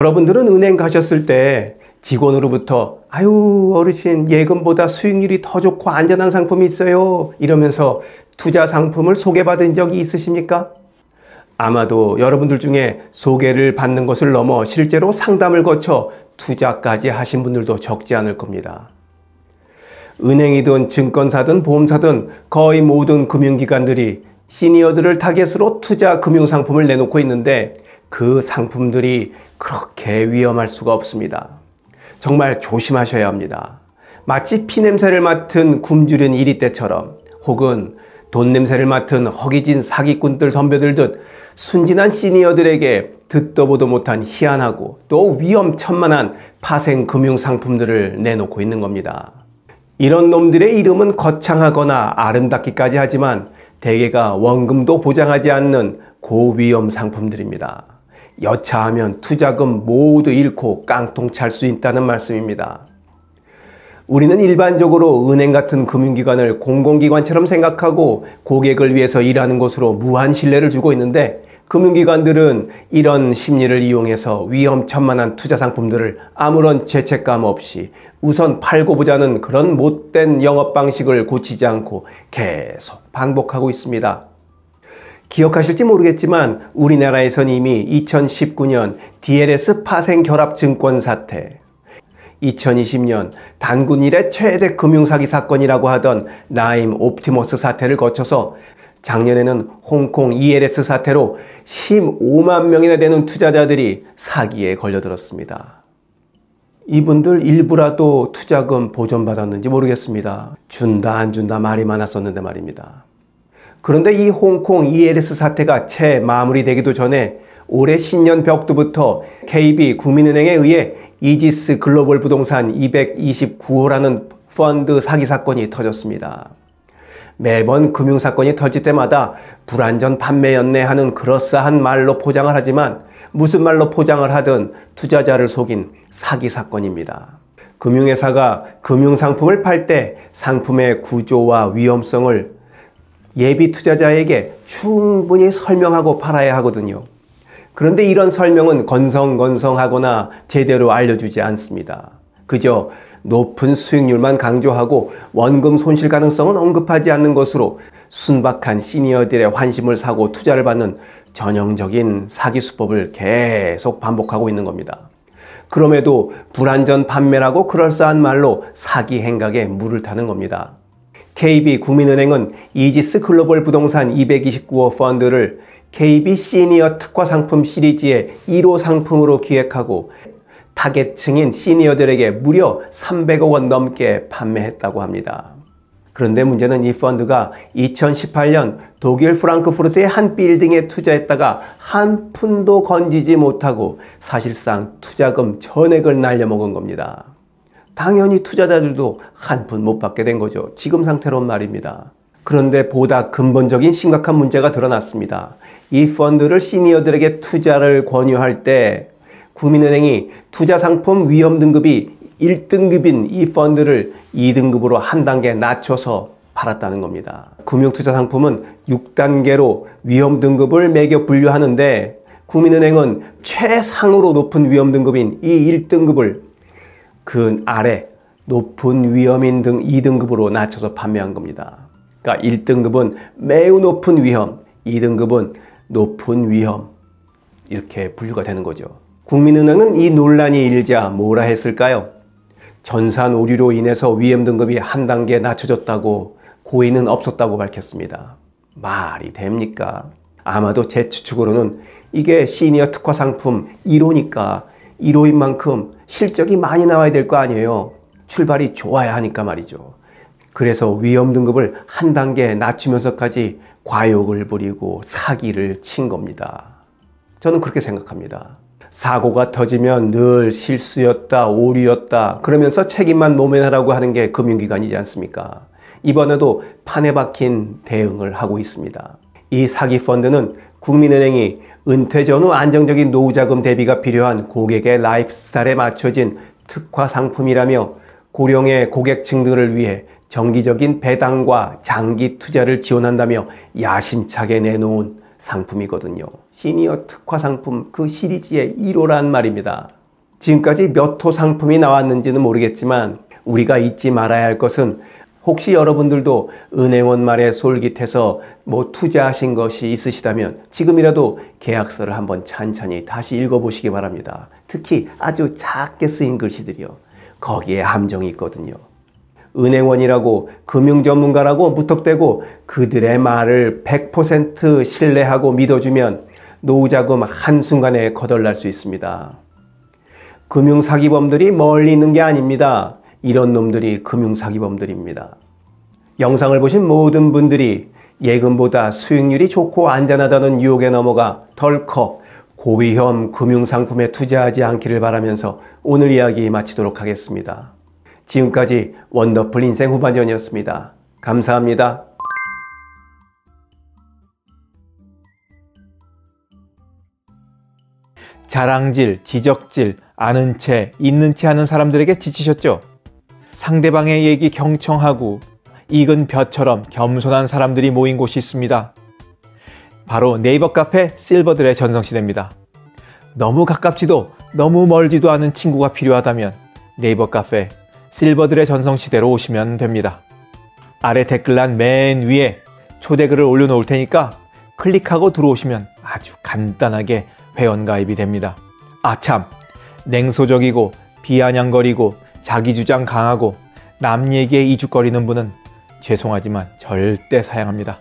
여러분들은 은행 가셨을 때 직원으로부터 아유 어르신 예금보다 수익률이 더 좋고 안전한 상품이 있어요 이러면서 투자 상품을 소개받은 적이 있으십니까? 아마도 여러분들 중에 소개를 받는 것을 넘어 실제로 상담을 거쳐 투자까지 하신 분들도 적지 않을 겁니다. 은행이든 증권사든 보험사든 거의 모든 금융기관들이 시니어들을 타겟으로 투자 금융상품을 내놓고 있는데 그 상품들이 그렇게 위험할 수가 없습니다. 정말 조심하셔야 합니다. 마치 피냄새를 맡은 굶주린 이리떼처럼 혹은 돈 냄새를 맡은 허기진 사기꾼들 덤벼들듯 순진한 시니어들에게 듣도 보도 못한 희한하고 또 위험천만한 파생 금융상품들을 내놓고 있는 겁니다. 이런 놈들의 이름은 거창하거나 아름답기까지 하지만 대개가 원금도 보장하지 않는 고위험 상품들입니다. 여차하면 투자금 모두 잃고 깡통 찰 수 있다는 말씀입니다. 우리는 일반적으로 은행 같은 금융기관을 공공기관처럼 생각하고 고객을 위해서 일하는 곳으로 무한 신뢰를 주고 있는데 금융기관들은 이런 심리를 이용해서 위험천만한 투자 상품들을 아무런 죄책감 없이 우선 팔고 보자는 그런 못된 영업 방식을 고치지 않고 계속 반복하고 있습니다. 기억하실지 모르겠지만 우리나라에선 이미 2019년 DLS 파생 결합 증권 사태, 2020년 단군 이래 최대 금융사기 사건이라고 하던 나임 옵티머스 사태를 거쳐서 작년에는 홍콩 ELS 사태로 15만 명이나 되는 투자자들이 사기에 걸려들었습니다. 이분들 일부라도 투자금 보전받았는지 모르겠습니다. 준다 안 준다 말이 많았었는데 말입니다. 그런데 이 홍콩 ELS 사태가 채 마무리되기도 전에 올해 신년 벽두부터 KB 국민은행에 의해 이지스 글로벌 부동산 229호라는 펀드 사기 사건이 터졌습니다. 매번 금융사건이 터질 때마다 불안전 판매였네 하는 그럴싸한 말로 포장을 하지만 무슨 말로 포장을 하든 투자자를 속인 사기 사건입니다. 금융회사가 금융상품을 팔 때 상품의 구조와 위험성을 예비 투자자에게 충분히 설명하고 팔아야 하거든요. 그런데 이런 설명은 건성건성하거나 제대로 알려주지 않습니다. 그저 높은 수익률만 강조하고 원금 손실 가능성은 언급하지 않는 것으로 순박한 시니어들의 환심을 사고 투자를 받는 전형적인 사기 수법을 계속 반복하고 있는 겁니다. 그럼에도 불안전 판매라고 그럴싸한 말로 사기 행각에 물을 타는 겁니다. KB 국민은행은 이지스 글로벌 부동산 229호 펀드를 KB 시니어 특화 상품 시리즈의 1호 상품으로 기획하고 타겟층인 시니어들에게 무려 300억 원 넘게 판매했다고 합니다. 그런데 문제는 이 펀드가 2018년 독일 프랑크푸르트의 한 빌딩에 투자했다가 한 푼도 건지지 못하고 사실상 투자금 전액을 날려먹은 겁니다. 당연히 투자자들도 한 푼 못 받게 된 거죠. 지금 상태로는 말입니다. 그런데 보다 근본적인 심각한 문제가 드러났습니다. 이 펀드를 시니어들에게 투자를 권유할 때 국민은행이 투자상품 위험 등급이 1등급인 이 펀드를 2등급으로 한 단계 낮춰서 팔았다는 겁니다. 금융투자상품은 6단계로 위험 등급을 매겨 분류하는데 국민은행은 최상으로 높은 위험 등급인 이 1등급을 그 아래 높은 위험인 등 2등급으로 낮춰서 판매한 겁니다. 그러니까 1등급은 매우 높은 위험, 2등급은 높은 위험 이렇게 분류가 되는 거죠. 국민은행은 이 논란이 일자 뭐라 했을까요? 전산 오류로 인해서 위험 등급이 한 단계 낮춰졌다고 고의는 없었다고 밝혔습니다. 말이 됩니까? 아마도 제 추측으로는 이게 시니어 특화 상품 1호니까 1호인 만큼 실적이 많이 나와야 될 거 아니에요. 출발이 좋아야 하니까 말이죠. 그래서 위험 등급을 한 단계 낮추면서까지 과욕을 부리고 사기를 친 겁니다. 저는 그렇게 생각합니다. 사고가 터지면 늘 실수였다, 오류였다 그러면서 책임만 모면하라고 하는 게 금융기관이지 않습니까? 이번에도 판에 박힌 대응을 하고 있습니다. 이 사기 펀드는 국민은행이 은퇴 전후 안정적인 노후자금 대비가 필요한 고객의 라이프스타일에 맞춰진 특화 상품이라며 고령의 고객층들을 위해 정기적인 배당과 장기 투자를 지원한다며 야심차게 내놓은 상품이거든요. 시니어 특화 상품 그 시리즈의 1호란 말입니다. 지금까지 몇 호 상품이 나왔는지는 모르겠지만 우리가 잊지 말아야 할 것은 혹시 여러분들도 은행원 말에 솔깃해서 투자하신 것이 있으시다면 지금이라도 계약서를 한번 찬찬히 다시 읽어보시기 바랍니다. 특히 아주 작게 쓰인 글씨들이요. 거기에 함정이 있거든요. 은행원이라고 금융 전문가라고 무턱대고 그들의 말을 100% 신뢰하고 믿어주면 노후자금 한순간에 거덜날 수 있습니다. 금융사기범들이 멀리 있는 게 아닙니다. 이런 놈들이 금융사기범들입니다. 영상을 보신 모든 분들이 예금보다 수익률이 좋고 안전하다는 유혹에 넘어가 덜컥 고위험 금융상품에 투자하지 않기를 바라면서 오늘 이야기 마치도록 하겠습니다. 지금까지 원더풀 인생 후반전이었습니다. 감사합니다. 자랑질, 지적질, 아는 채, 있는 채 하는 사람들에게 지치셨죠? 상대방의 얘기 경청하고 익은 벼처럼 겸손한 사람들이 모인 곳이 있습니다. 바로 네이버 카페 실버들의 전성시대입니다. 너무 가깝지도 너무 멀지도 않은 친구가 필요하다면 네이버 카페 실버들의 전성시대로 오시면 됩니다. 아래 댓글란 맨 위에 초대글을 올려놓을 테니까 클릭하고 들어오시면 아주 간단하게 회원가입이 됩니다. 아참, 냉소적이고 비아냥거리고 자기주장 강하고 남 얘기에 이죽거리는 분은 죄송하지만 절대 사양합니다.